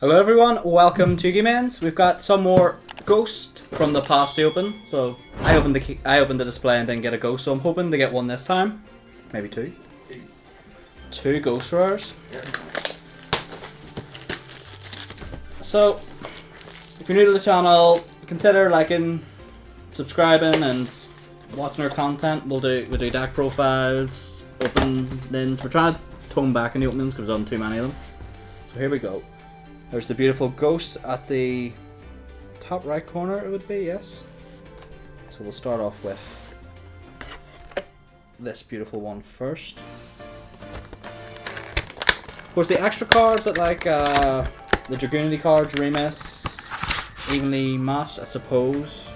Hello everyone, welcome to Yugimenz. We've got some more Ghost from the past to open. So I opened the display and didn't get a Ghost, so I'm hoping to get one this time. Maybe two. Two Ghost rares. Yeah. So if you're new to the channel, consider liking, subscribing and watching our content. We do deck profiles, openings. We're trying to tone back in the openings because we've done too many of them. So here we go. There's the beautiful Ghost at the top right corner, it would be, yes. So we'll start off with this beautiful one first. Of course, the extra cards that like the Dragoonity cards, Remus, evenly matched, I suppose.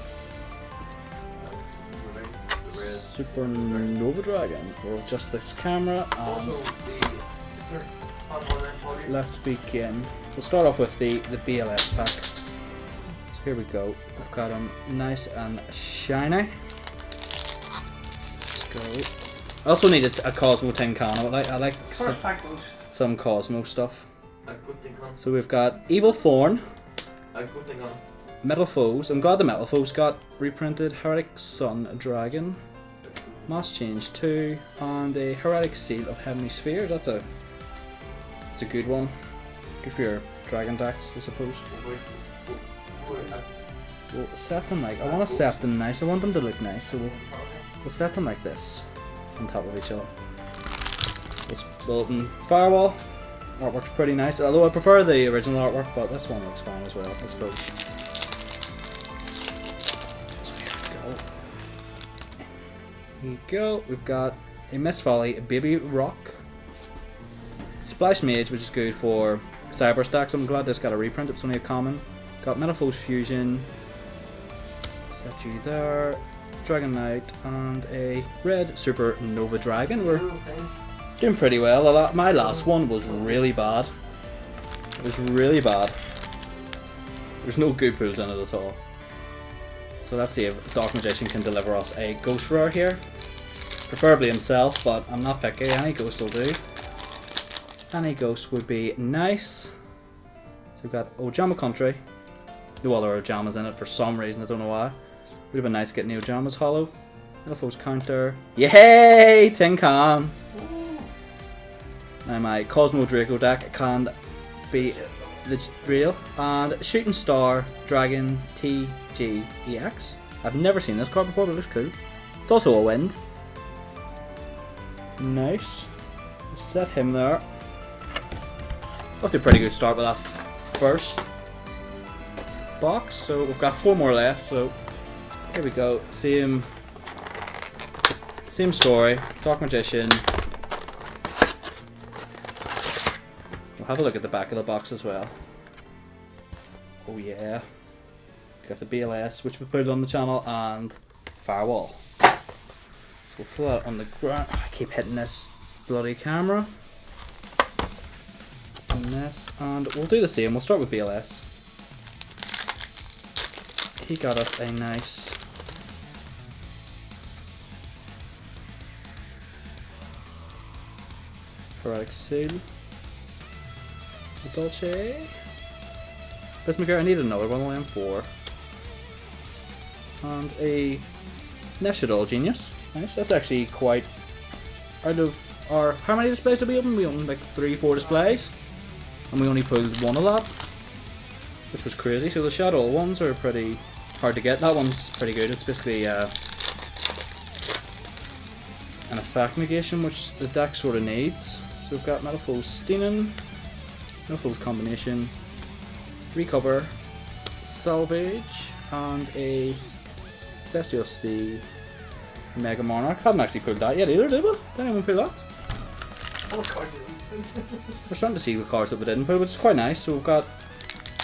Supernova Dragon. We'll adjust this camera and let's begin. We'll start off with the BLS pack. So here we go. We've got them nice and shiny. Let's go. I also need a Cosmo Tin Can. I like some Cosmo stuff. So we've got Evil Thorn, Metal Foes. I'm glad the Metal Foes got reprinted. Heretic Sun Dragon, Mass Change 2, and a Heretic Seal of Heavenly Spheres. It's a good one. Good for your dragon decks, I suppose. We'll set them like, I want to set them nice. I want them to look nice, so we'll set them like this on top of each other. We'll open Firewall. Artwork's pretty nice, although I prefer the original artwork, but this one looks fine as well. Let's go. So here we go. We've got a Miss Folly, a Baby Rock, Splash Mage, which is good for Cyber stacks. I'm glad this got a reprint. It's only a common. Got Metaphos Fusion. Set you there. Dragon Knight and a red Supernova Dragon. We're doing pretty well. My last one was really bad. It was really bad. There's no good pools in it at all. So let's see if Dark Magician can deliver us a Ghost Rare here. Preferably himself, but I'm not picky. Any Ghost will do. Any Ghost would be nice. So we've got Ojama Country. No other Ojamas in it for some reason, I don't know why. Would have been nice getting the Ojamas hollow. Elfos Counter. Yay! Tin Can! Now my Cosmo Draco deck can be the real. And Shooting Star Dragon TGEX. I've never seen this card before, but it looks cool. It's also a wind. Nice. We'll set him there. Off to a pretty good start with that first box. So we've got 4 more left. So here we go. Same story. Dark Magician. We'll have a look at the back of the box as well. Oh yeah. Got the BLS, which we put on the channel, and Firewall. So we'll throw that on the ground. I keep hitting this bloody camera. And we'll do the same. We'll start with BLS. He got us a nice Heretic Seal, Dolce, Bismaker. I need another one. Only 4, and a Neshadol Genius. Nice. That's actually quite out of our. How many displays did we open? We opened like 3-4 displays. And we only pulled one of that, which was crazy. So the Shadow ones are pretty hard to get. That one's pretty good. It's basically an effect negation, which the deck sort of needs. So we've got Metaphos Steenen, Metaphos Combination, Recover, Salvage, and a Thestios the Mega Monarch. Haven't actually pulled that yet either, did we? Didn't anyone pull that? We're starting to see the cards that we didn't pull, which is quite nice. So we've got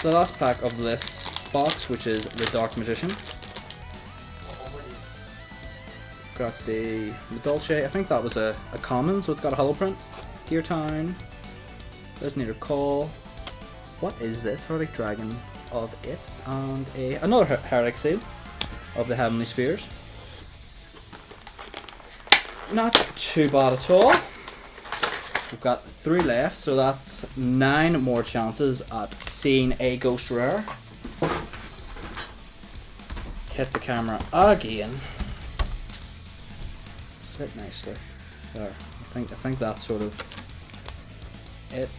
the last pack of this box, which is the Dark Magician. Got the Dolce. I think that was a common, so it's got a hollow print. Gear Town. Resonator Call. What is this? Heretic Dragon of Ist, and another Heretic Seal of the Heavenly Spheres. Not too bad at all. We've got 3 left, so that's 9 more chances at seeing a ghost rare. Hit the camera again. Sit nicely. There. I think that's sort of it.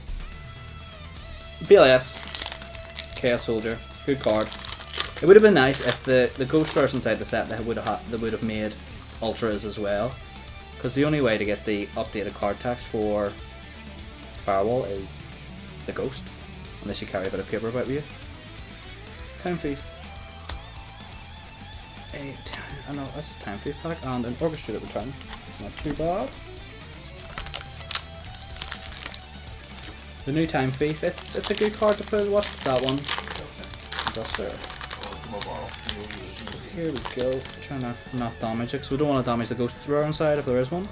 BLS. Chaos Soldier. Good card. It would have been nice if the ghost rares inside the set that would have made ultras as well. Because the only way to get the updated card text for Firewall is the ghost. Unless you carry a bit of paper about with you. Time Thief. I know that's a Time Thief pack and an Orchestrated Return. It's not too bad. The new Time Thief, it's a good card to put. What's that one? Just there. Here we go. Trying to not damage it because we don't want to damage the ghost rare inside if there is one.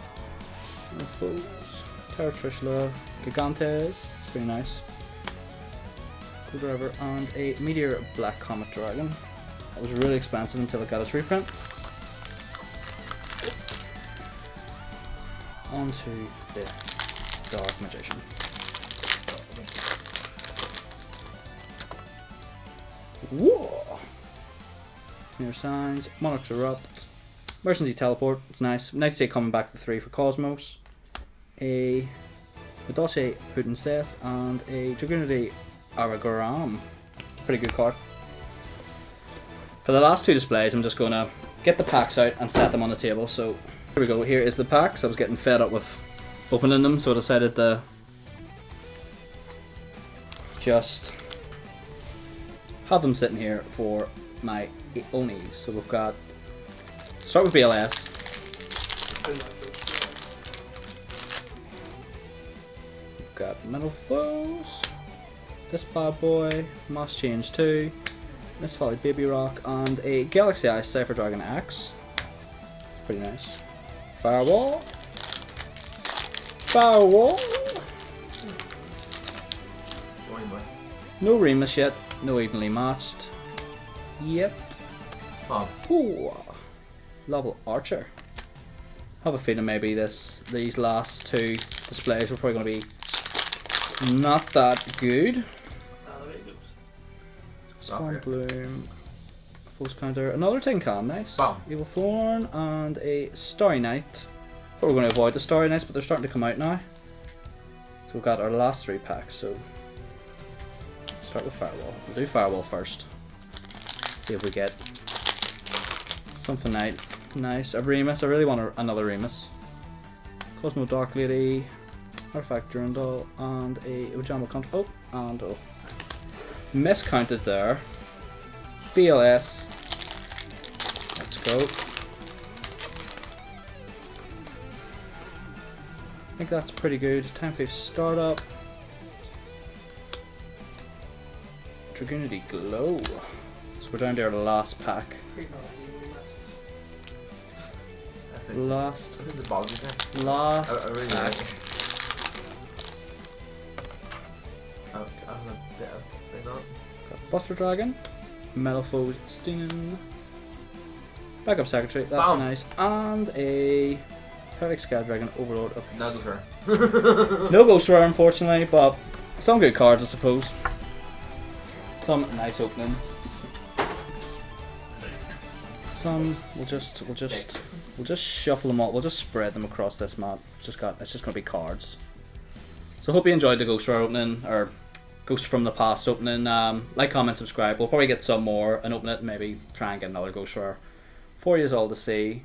No foes. Terra Trishula, Gigantes, it's very nice. Good Driver, and a Meteor Black Comet Dragon. That was really expensive until it got its reprint. On to the Dark Magician. Whoa! Mirror Signs, Monarch's Erupt, Emergency Teleport, it's nice. Nice to see it coming back to 3 for Cosmos. A Medoche Putinses and a Dragunity Aragaram. Pretty good card. For the last 2 displays, I'm just going to get the packs out and set them on the table. So here we go, here is the packs. I was getting fed up with opening them, so I decided to just have them sitting here for my own ease. So we've got, start with BLS. We've got Metal Foes, this bad boy, Moss Change 2, Miss Valley Baby Rock, and a Galaxy Eye Cypher Dragon X. It's pretty nice. Firewall. Firewall. No Remus yet. No Evenly Matched. Yep. Oh. Ooh. Level Archer. Have a feeling maybe these last 2 displays were probably going to be not that good. Swan Bloom. False Counter. Another Tin Can, nice. Bam. Evil Thorn and a Starry Night. Thought we were going to avoid the Starry Nights, but they're starting to come out now. So we've got our last 3 packs, so start with Firewall. We'll do Firewall first. See if we get something nice. A Remus. I really want another Remus. Cosmo Dark Lady, Artifact Durandal, and a Ujambo Count. Oh, and oh. Miscounted there. BLS. Let's go. I think that's pretty good. Time Thief Startup. Dragunity Glow. So we're down to our last pack. Last I think the ball is there. Last I really pack. like it. I'm a bit of thing on. Got Buster Dragon, Metal Foe Stingen, Backup Secretary, that's Bam. nice, and a Perfect Sky Dragon Overlord of No go for no Ghost Rare unfortunately, but some good cards I suppose. Some nice openings. Some we'll just shuffle them all. We'll just spread them across this mat. It's just going to be cards. So hope you enjoyed the Ghost Rare opening or Ghost from the Past opening. Like, comment, subscribe. We'll probably get some more and open it. And maybe try and get another Ghost Rare for you all to see.